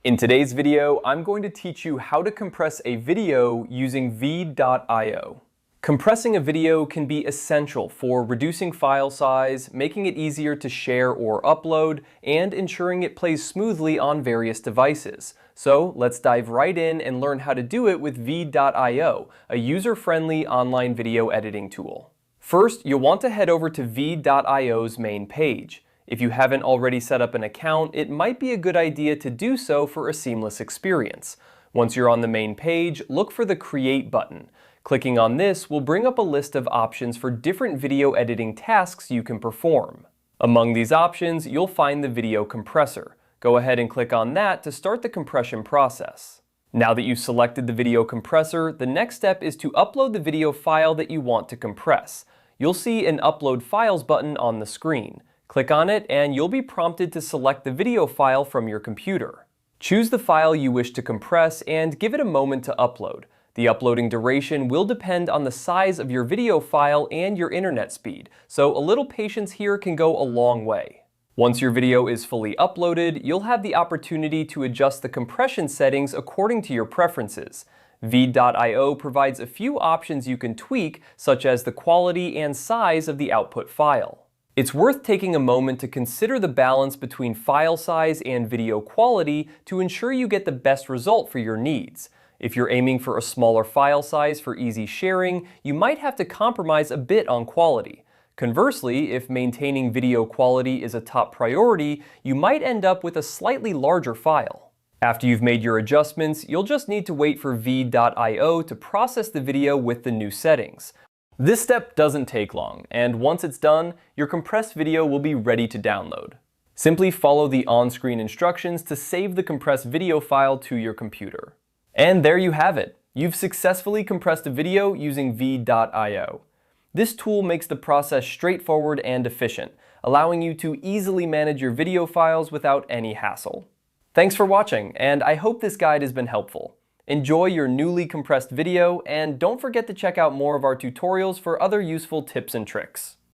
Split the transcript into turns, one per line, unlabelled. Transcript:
In today's video, I'm going to teach you how to compress a video using Veed.io. Compressing a video can be essential for reducing file size, making it easier to share or upload, and ensuring it plays smoothly on various devices. So let's dive right in and learn how to do it with Veed.io, a user-friendly online video editing tool. First, you'll want to head over to Veed.io's main page. If you haven't already set up an account, it might be a good idea to do so for a seamless experience. Once you're on the main page, look for the Create button. Clicking on this will bring up a list of options for different video editing tasks you can perform. Among these options, you'll find the video compressor. Go ahead and click on that to start the compression process. Now that you've selected the video compressor, the next step is to upload the video file that you want to compress. You'll see an Upload Files button on the screen. Click on it and you'll be prompted to select the video file from your computer. Choose the file you wish to compress and give it a moment to upload. The uploading duration will depend on the size of your video file and your internet speed, so a little patience here can go a long way. Once your video is fully uploaded, you'll have the opportunity to adjust the compression settings according to your preferences. Veed.io provides a few options you can tweak, such as the quality and size of the output file. It's worth taking a moment to consider the balance between file size and video quality to ensure you get the best result for your needs. If you're aiming for a smaller file size for easy sharing, you might have to compromise a bit on quality. Conversely, if maintaining video quality is a top priority, you might end up with a slightly larger file. After you've made your adjustments, you'll just need to wait for Veed.io to process the video with the new settings. This step doesn't take long, and once it's done, your compressed video will be ready to download. Simply follow the on-screen instructions to save the compressed video file to your computer. And there you have it! You've successfully compressed a video using Veed.io. This tool makes the process straightforward and efficient, allowing you to easily manage your video files without any hassle. Thanks for watching, and I hope this guide has been helpful. Enjoy your newly compressed video, and don't forget to check out more of our tutorials for other useful tips and tricks.